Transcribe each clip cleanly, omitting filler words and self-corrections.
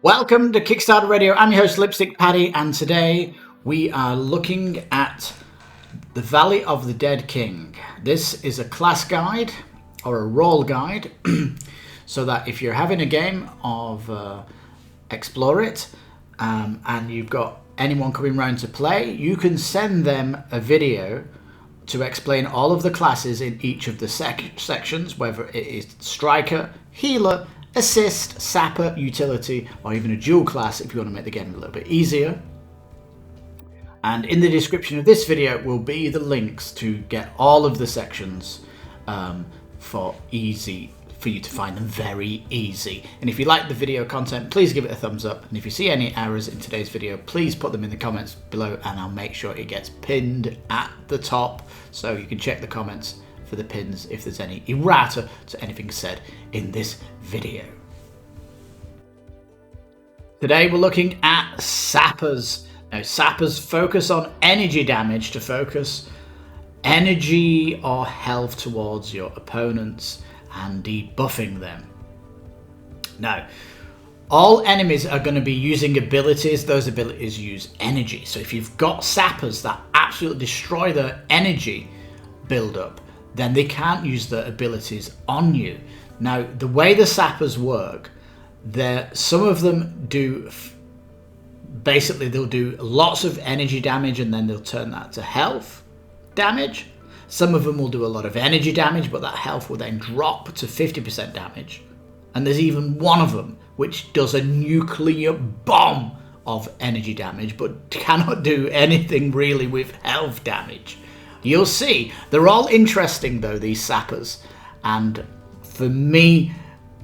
Welcome to Kickstarter Radio. I'm your host, Lipstickpaddy, and today we are looking at the Valley of the Dead King. This is a class guide or a role guide so that if you're having a game of HEXplore It and you've got anyone coming round to play, you can send them a video to explain all of the classes in each of the sections, whether it is Striker, Healer, Assist, Sapper, Utility, or even a dual class if you want to make the game a little bit easier. And in the description of this video will be the links to get all of the sections for you to find them very easy. And if you like the video content, please give it a thumbs up. And if you see any errors in today's video, please put them in the comments below and I'll make sure it gets pinned at the top so you can check the comments for the pins if there's any errata to anything said in this video. Today we're looking at Sappers. Now Sappers focus on energy damage to focus energy or health towards your opponents and debuffing them. Now all enemies are going to be using abilities. Those abilities use energy. So if you've got Sappers that absolutely destroy their energy build-up, then they can't use their abilities on you. Now, the way the Sappers work, some of them do, basically they'll do lots of energy damage and then they'll turn that to health damage. Some of them will do a lot of energy damage, but that health will then drop to 50% damage. And there's even one of them which does a nuclear bomb of energy damage, but cannot do anything really with health damage. You'll see, they're all interesting though, these Sappers, and for me,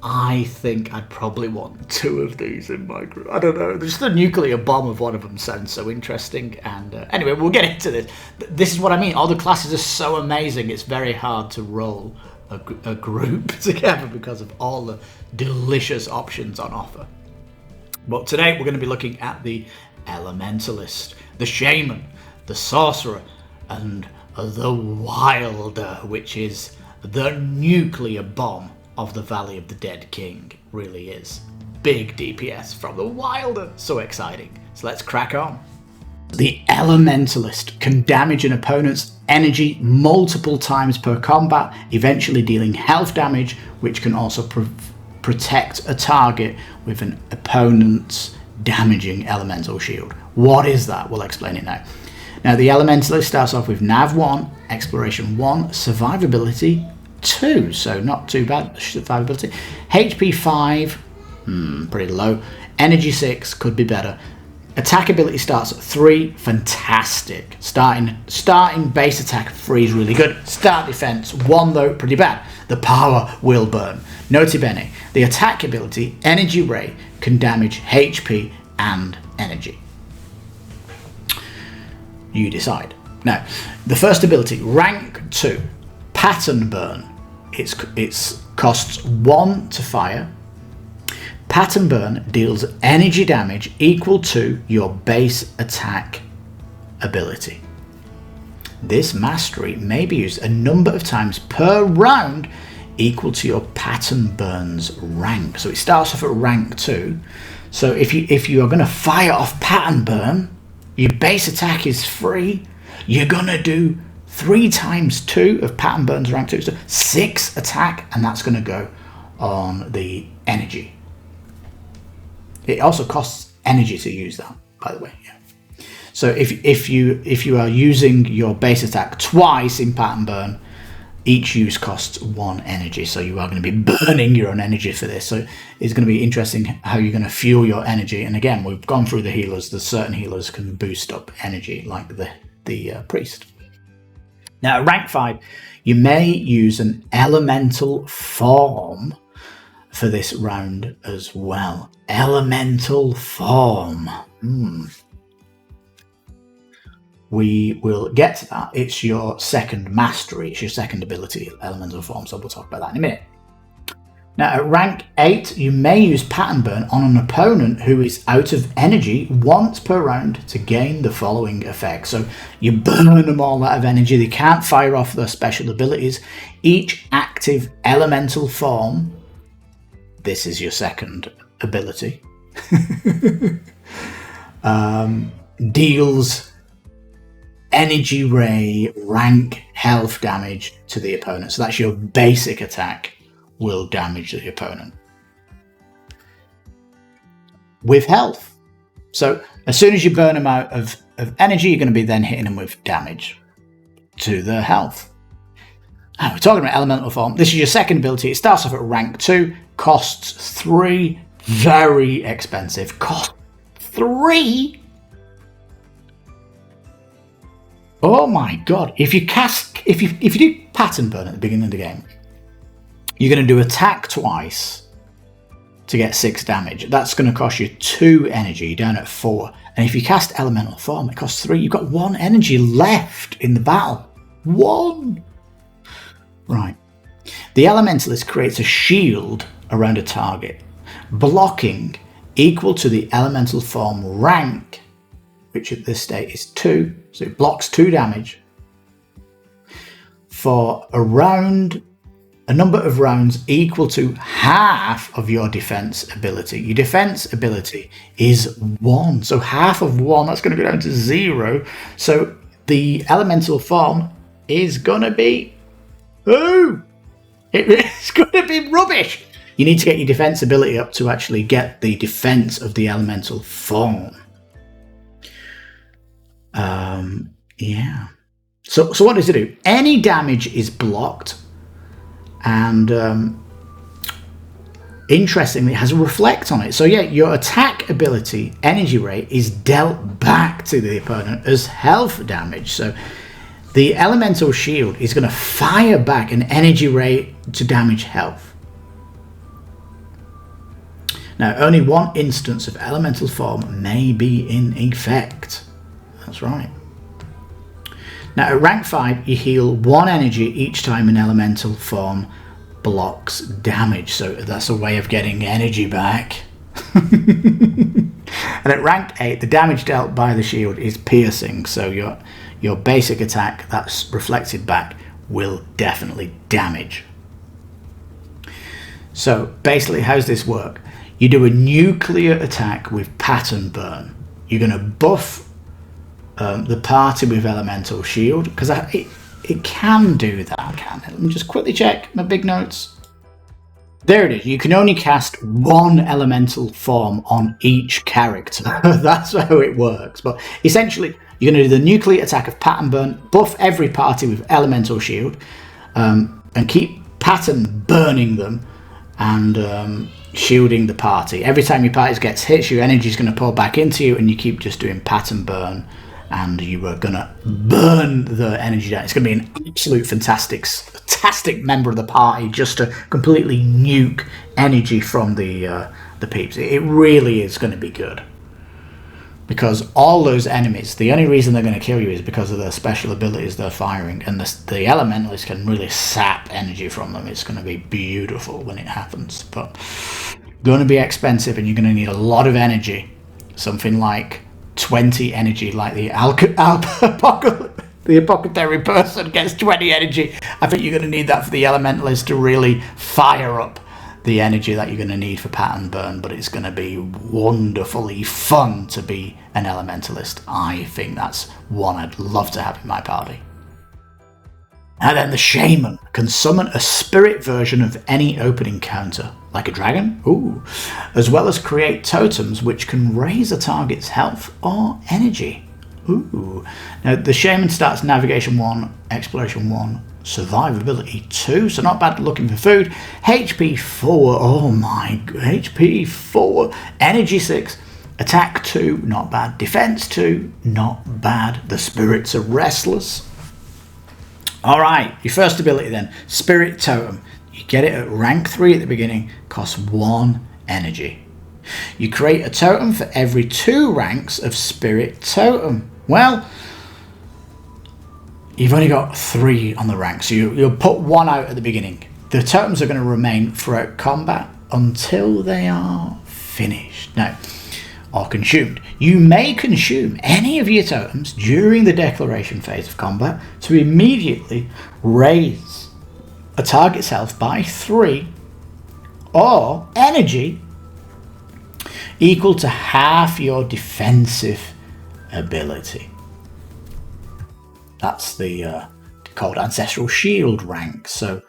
I think I'd probably want two of these in my group. I don't know, just the nuclear bomb of one of them sounds so interesting, and anyway, we'll get into this. This is what I mean, all the classes are so amazing, it's very hard to roll a group together because of all the delicious options on offer. But today we're going to be looking at the Elementalist, the Shaman, the Sorcerer, and the Wilder, which is the nuclear bomb of the Valley of the Dead King. Really is. Big DPS from the Wilder. So exciting. So let's crack on. The Elementalist can damage an opponent's energy multiple times per combat, eventually dealing health damage, which can also protect a target with an opponent's damaging elemental shield. What is that? We'll explain it now. Now, the Elementalist starts off with Nav 1, Exploration 1, Survivability 2, so not too bad, survivability. HP 5, pretty low. Energy 6, could be better. Attack ability starts at 3, fantastic. Starting base attack 3 is really good. Start defense 1 though, pretty bad. The power will burn. Nota bene, the attack ability, Energy Ray, can damage HP and energy. You decide. Now, the first ability, rank 2, Pattern Burn. It costs 1 to fire. Pattern Burn deals energy damage equal to your base attack ability. This mastery may be used a number of times per round equal to your Pattern Burn's rank. So it starts off at rank 2. So if you are going to fire off Pattern Burn, your base attack is 3. You're going to do 3 times 2 of Pattern Burn's rank 2. So 6 attack, and that's going to go on the energy. It also costs energy to use that, by the way. Yeah. So if you are using your base attack twice in Pattern Burn, each use costs 1 energy. So you are going to be burning your own energy for this. So it's going to be interesting how you're going to fuel your energy. And again, we've gone through the healers. There's certain healers can boost up energy, like the priest. Now, at rank 5, you may use an elemental form for this round as well. Elemental form. We will get to that. It's your second mastery. It's your second ability, elemental form. So we'll talk about that in a minute. Now, at rank 8, you may use Pattern Burn on an opponent who is out of energy once per round to gain the following effect. So you burn them all out of energy. They can't fire off their special abilities. Each active elemental form, this is your second ability, deals energy ray rank health damage to the opponent. So that's your basic attack will damage the opponent with health. So as soon as you burn them out of energy, you're going to be then hitting them with damage to the health. We're talking about elemental form. This is your second ability. It starts off at rank 2, costs 3, very expensive. Cost 3? Oh my god. If you do pattern burn at the beginning of the game, you're going to do attack twice to get 6 damage. That's going to cost you 2 energy, down at 4. And if you cast elemental form, it costs 3. You've got 1 energy left in the battle. 1! Right. The Elementalist creates a shield around a target, blocking equal to the elemental form rank, which at this state is 2, so it blocks 2 damage, for a number of rounds equal to half of your defense ability. Your defense ability is 1, so half of 1, that's going to go down to 0. So the elemental form is going to be... it's going to be rubbish. You need to get your defense ability up to actually get the defense of the elemental form. Yeah. So what does it do? Any damage is blocked, and interestingly, it has a reflect on it. So yeah, your attack ability, energy ray, is dealt back to the opponent as health damage. So the elemental shield is going to fire back an energy ray to damage health. Now, only one instance of elemental form may be in effect. That's right. Now, at rank 5, you heal 1 energy each time an elemental form blocks damage. So that's a way of getting energy back. And at rank 8, the damage dealt by the shield is piercing. So your basic attack that's reflected back will definitely damage. So basically, how's this work? You do a nuclear attack with pattern burn. You're going to buff the party with elemental shield, because it can do that, can it? Let me just quickly check my big notes. There it is. You can only cast 1 elemental form on each character. That's how it works. But essentially, you're going to do the nuclear attack of pattern burn, buff every party with elemental shield, and keep pattern burning them and shielding the party. Every time your party gets hit, your energy is going to pour back into you, and you keep just doing pattern burn, and you are going to burn the energy down. It's going to be an absolute fantastic member of the party just to completely nuke energy from the peeps. It really is going to be good. Because all those enemies, the only reason they're going to kill you is because of their special abilities they're firing, and the Elementalist can really sap energy from them. It's going to be beautiful when it happens, but going to be expensive, and you're going to need a lot of energy. Something like 20 energy, like the apothecary person gets 20 energy. I think you're going to need that for the Elementalist to really fire up the energy that you're going to need for pattern burn, but it's going to be wonderfully fun to be an Elementalist. I think that's one I'd love to have in my party. And then the Shaman can summon a spirit version of any open encounter, like a dragon, as well as create totems which can raise a target's health or energy. Now the Shaman starts Navigation 1, Exploration 1, Survivability 2, so not bad looking for food. HP 4, HP 4, Energy 6, Attack 2, not bad. Defense 2, not bad. The spirits are restless. Alright, your first ability then, Spirit Totem. You get it at rank 3 at the beginning, costs 1 energy. You create a totem for every 2 ranks of Spirit Totem. Well, you've only got 3 on the rank, so you'll put 1 out at the beginning. The totems are going to remain throughout combat until they are finished. Now, or consumed. You may consume any of your totems during the declaration phase of combat to immediately raise a target's health by 3 or energy equal to half your defensive ability. That's the called Ancestral Shield rank. So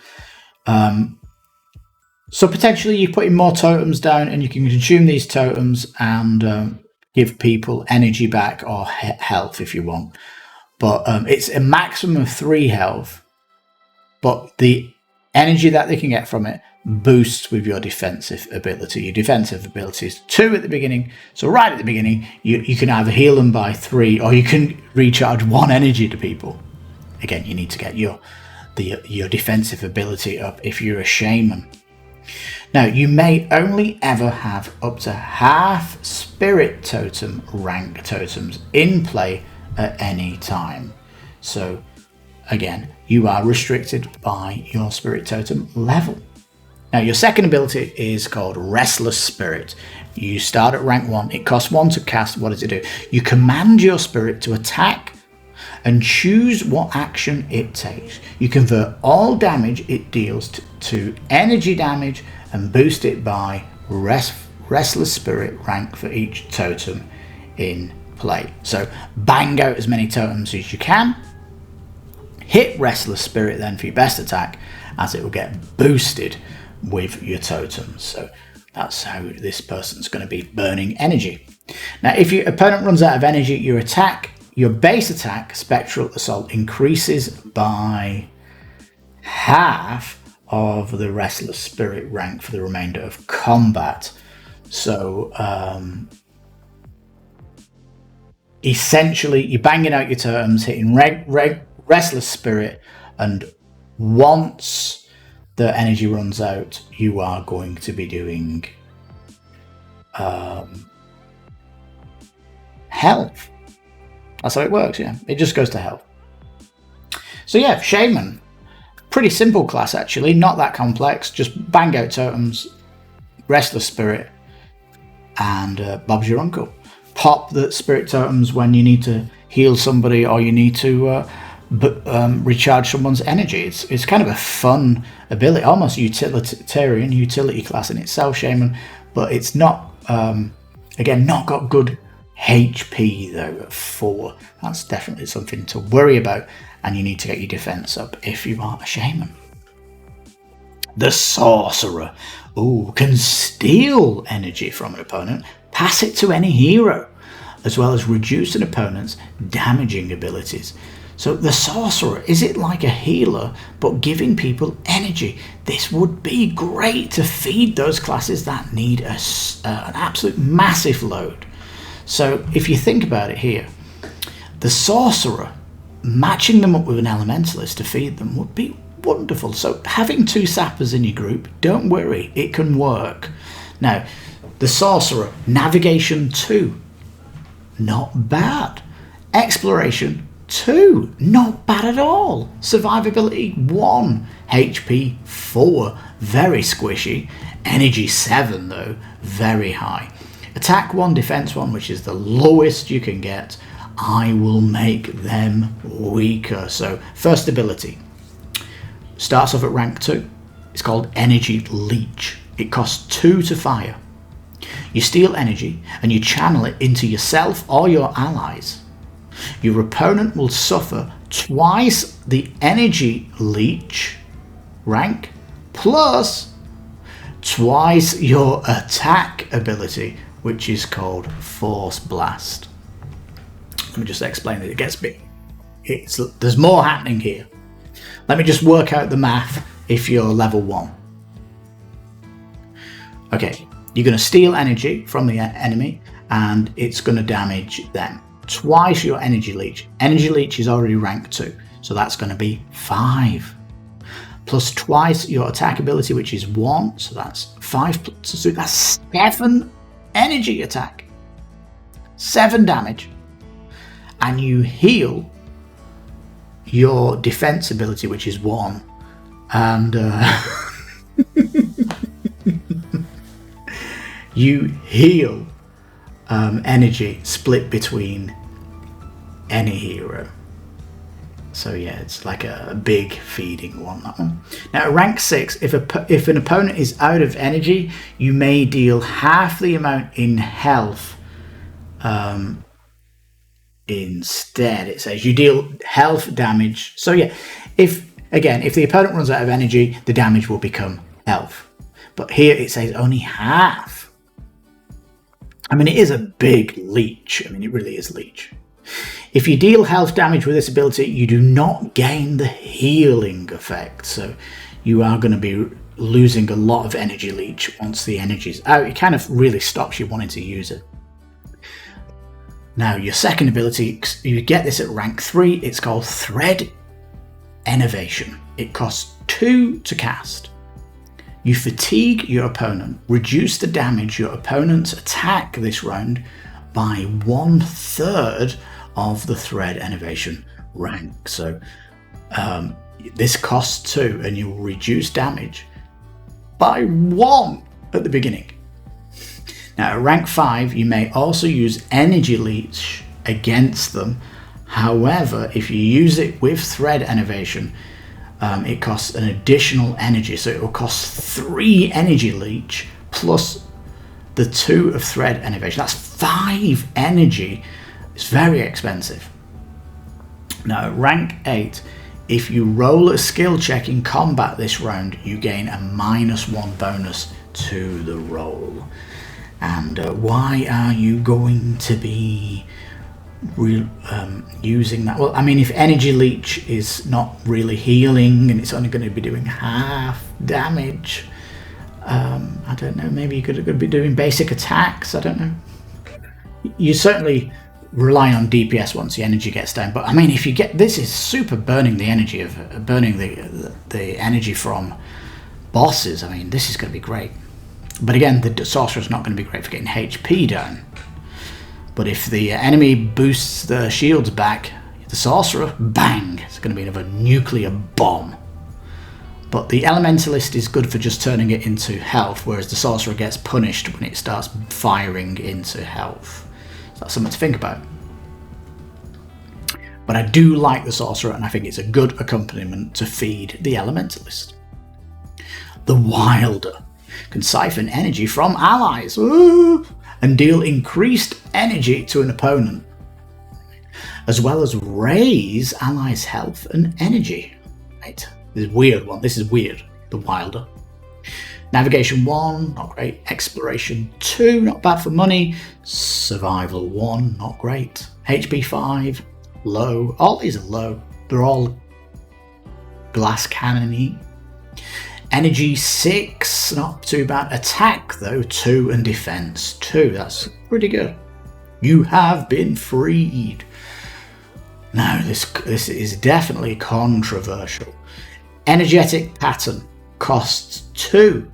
potentially you're putting more totems down, and you can consume these totems and give people energy back or health if you want. But it's a maximum of 3 health, but the energy that they can get from it boosts with your defensive ability. Your defensive ability is 2 at the beginning, so right at the beginning you can either heal them by 3, or you can recharge 1 energy to people. Again, you need to get your defensive ability up if you're a shaman. Now, you may only ever have up to half spirit totem rank totems in play at any time. So again, you are restricted by your spirit totem level. Now, your second ability is called Restless Spirit. You start at rank 1. It costs 1 to cast. What does it do? You command your spirit to attack and choose what action it takes. You convert all damage it deals to energy damage and boost it by Restless Spirit rank for each totem in play. So bang out as many totems as you can. Hit Restless Spirit then for your best attack, as it will get boosted with your totems. So that's how this person's going to be burning energy. Now, if your opponent runs out of energy, your base attack, Spectral Assault, increases by half of the Restless Spirit rank for the remainder of combat. So essentially, you're banging out your totems, hitting Restless Spirit, and once the energy runs out, you are going to be doing health. That's how it works, yeah. It just goes to health. So yeah, Shaman. Pretty simple class, actually. Not that complex. Just bang out totems, Restless Spirit, and Bob's your uncle. Pop the spirit totems when you need to heal somebody, or you need to recharge someone's energy. It's kind of a fun ability, almost utilitarian, utility class in itself, Shaman. But it's not, again, not got good HP though at 4. That's definitely something to worry about, and you need to get your defense up if you are a shaman. The Sorcerer can steal energy from an opponent, pass it to any hero, as well as reduce an opponent's damaging abilities. So the Sorcerer, is it like a healer but giving people energy? This would be great to feed those classes that need an absolute massive load. So if you think about it here, the Sorcerer, matching them up with an Elementalist to feed them would be wonderful. So having 2 Sappers in your group, don't worry, it can work. Now, the Sorcerer, Navigation 2, not bad. Exploration 2, not bad at all. Survivability 1, HP 4, very squishy. Energy 7 though, very high. Attack 1, defense 1, which is the lowest you can get. I will make them weaker. So first ability starts off at rank 2. It's called Energy Leech. It costs 2 to fire. You steal energy and you channel it into yourself or your allies. Your opponent will suffer twice the Energy Leech rank plus twice your attack ability, which is called Force Blast. Let me just explain it. It gets big. There's more happening here. Let me just work out the math if you're level 1. Okay, you're going to steal energy from the enemy and it's going to damage them. Twice your Energy Leech. Energy Leech is already rank 2, so that's going to be 5. Plus twice your attack ability, which is 1, so that's 5. So that's 7 energy attack. 7 damage. And you heal your defense ability, which is 1. And you heal energy split between any hero. So yeah, it's like a big feeding one, that one. Now at rank 6, if an opponent is out of energy, you may deal half the amount in health. Instead, it says you deal health damage. So yeah, if the opponent runs out of energy, the damage will become health. But here it says only half. I mean, it is a big leech. I mean, it really is leech. If you deal health damage with this ability, you do not gain the healing effect. So you are going to be losing a lot of energy leech once the energy's out. It kind of really stops you wanting to use it. Now, your second ability, you get this at rank 3. It's called Thread Enervation. It costs 2 to cast. You fatigue your opponent, reduce the damage your opponent's attack this round by 1/3 of the Thread Enervation rank. So this costs 2 and you'll reduce damage by 1 at the beginning. Now at rank 5 you may also use Energy Leech against them. However, if you use it with Thread Enervation, it costs an additional energy, so it will cost 3 Energy Leech plus the 2 of Thread Enervation. That's 5 energy. It's very expensive. Now at rank 8, if you roll a skill check in combat this round, you gain a -1 bonus to the roll. And why are you going to be using that? Well, I mean, if Energy Leech is not really healing and it's only going to be doing half damage, I don't know, maybe you could be doing basic attacks, I don't know. You certainly rely on DPS once the energy gets down, but I mean, if you get, this is super burning the energy of burning the energy from bosses. I mean, this is going to be great. But again, the Sorcerer is not going to be great for getting HP down. But if the enemy boosts the shields back, the Sorcerer, bang, it's going to be another nuclear bomb. But the Elementalist is good for just turning it into health, whereas the Sorcerer gets punished when it starts firing into health. So that's something to think about. But I do like the Sorcerer, and I think it's a good accompaniment to feed the Elementalist. The Wilder can siphon energy from allies and deal increased energy to an opponent, as well as raise allies' health and energy. Right. This is a weird one. This is weird. The Wilder. Navigation 1, not great. Exploration 2, not bad for money. Survival 1, not great. HP 5, low. All these are low. They're all glass cannon-y. Energy 6, not too bad. Attack though, 2, and defense 2. That's pretty good. You have been freed. Now this is definitely controversial. Energetic Pattern costs 2.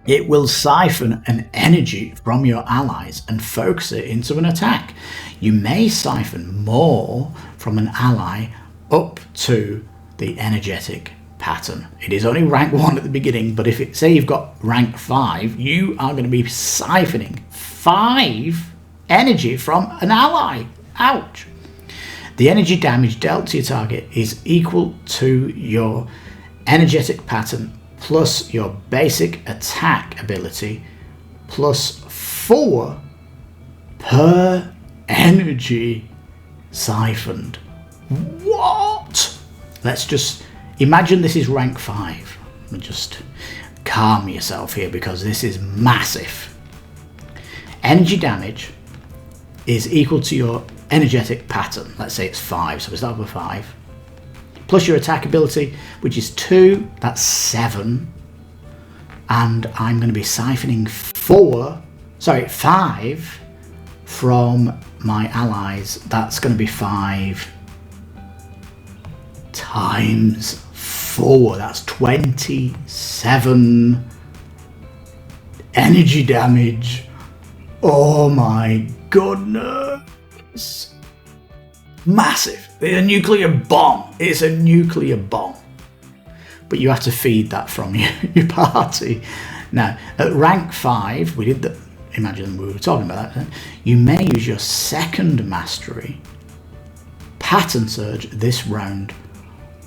It will siphon an energy from your allies and focus it into an attack. You may siphon more from an ally up to the Energetic Pattern. It is only rank 1 at the beginning, but if say you've got rank 5, you are going to be siphoning 5 energy from an ally. Ouch! The energy damage dealt to your target is equal to your Energetic Pattern plus your basic attack ability plus 4 per energy siphoned. What? Let's just imagine this is rank 5. Just calm yourself here because this is massive. Energy damage is equal to your Energetic Pattern. Let's say it's 5, so we start with 5. Plus your attack ability, which is 2, that's 7. And I'm going to be siphoning 5 from my allies. That's going to be 5 times 4. That's 27 energy damage. Oh my goodness. Massive. It's a nuclear bomb. It's a nuclear bomb. But you have to feed that from your party. Now, at rank 5, we did that. Imagine we were talking about that. You may use your second mastery, Pattern Surge this round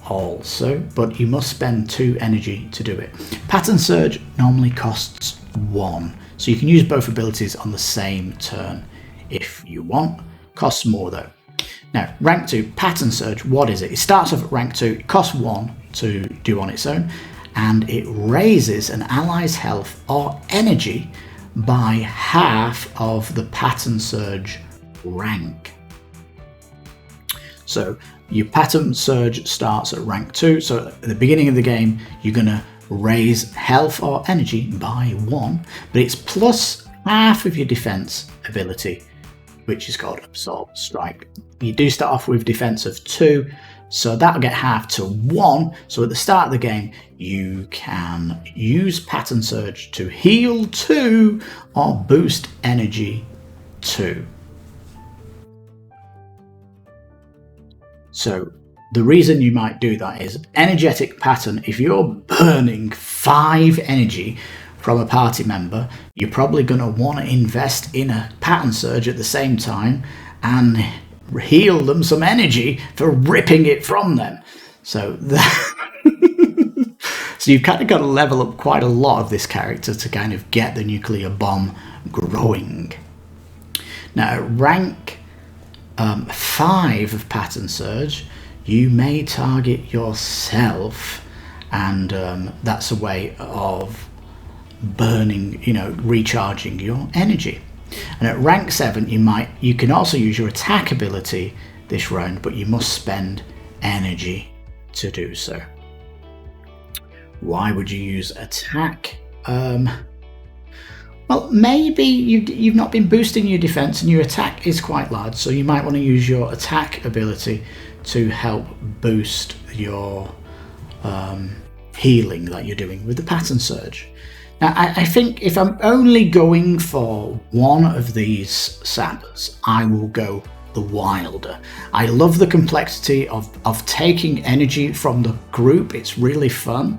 also, but you must spend 2 energy to do it. Pattern Surge normally costs 1, so you can use both abilities on the same turn if you want. Costs more though. Now, rank 2, Pattern Surge, what is it? It starts off at rank 2, it costs 1 to do on its own, and it raises an ally's health or energy by half of the Pattern Surge rank. So your Pattern Surge starts at rank 2, so at the beginning of the game you're going to raise health or energy by 1, but it's plus half of your defense ability, which is called Absorb Strike. You do start off with defense of 2, so that'll get half to 1. So at the start of the game, you can use Pattern Surge to heal 2 or boost energy 2. So the reason you might do that is energetic pattern. If you're burning 5 energy from a party member, you're probably going to want to invest in a Pattern Surge at the same time and heal them some energy for ripping it from them. So so you've kind of got to level up quite a lot of this character to kind of get the nuclear bomb growing. Now, rank 5 of Pattern Surge, you may target yourself, and that's a way of burning, recharging your energy. And at rank 7, you can also use your attack ability this round, but you must spend energy to do so. Why would you use attack? Well, maybe you've not been boosting your defense and your attack is quite large, so you might want to use your attack ability to help boost your healing that you're doing with the Pattern Surge. Now, I think if I'm only going for one of these Sappers, I will go the Wilder. I love the complexity of taking energy from the group. It's really fun,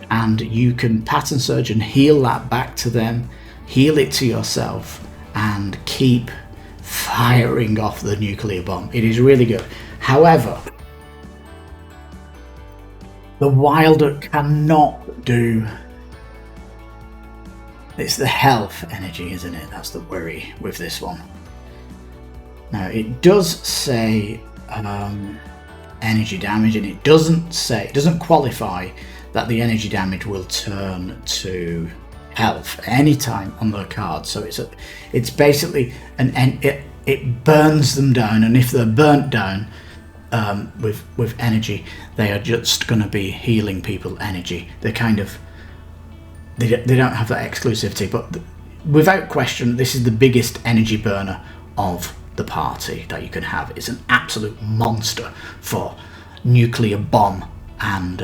and you can Pattern Surge and heal that back to them, heal it to yourself, and keep firing off the nuclear bomb. It is really good. However, the Wilder cannot do... It's the health energy, isn't it? That's the worry with this one. Now, it does say energy damage, and it doesn't qualify that the energy damage will turn to health anytime on the card. So it's basically it burns them down, and if they're burnt down with energy, they are just going to be healing people energy. They're kind of they don't have that exclusivity, but without question, this is the biggest energy burner of the party that you can have. It's an absolute monster for nuclear bomb, and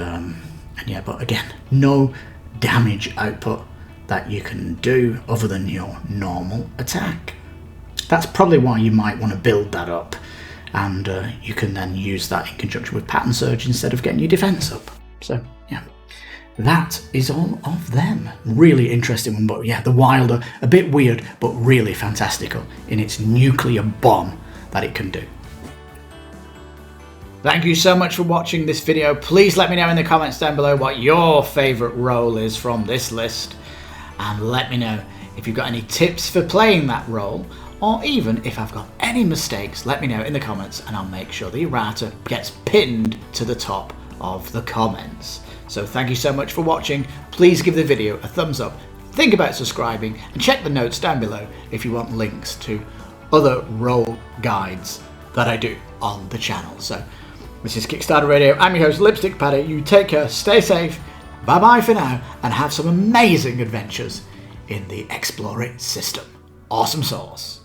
yeah, but again, no damage output that you can do other than your normal attack. That's probably why you might want to build that up, and you can then use that in conjunction with Pattern Surge instead of getting your defense up. So yeah, that is all of them. Really interesting one, but yeah, the Wilder, a bit weird, but really fantastical in its nuclear bomb that it can do. Thank you so much for watching this video. Please let me know in the comments down below what your favourite role is from this list, and let me know if you've got any tips for playing that role, or even if I've got any mistakes, let me know in the comments and I'll make sure the errata gets pinned to the top of the comments. So thank you so much for watching. Please give the video a thumbs up, think about subscribing, and check the notes down below if you want links to other role guides that I do on the channel. So this is Kickstarter Radio. I'm your host, Lipstickpaddy. You take care, stay safe, bye bye for now, and have some amazing adventures in the HEXplore It system. Awesome sauce.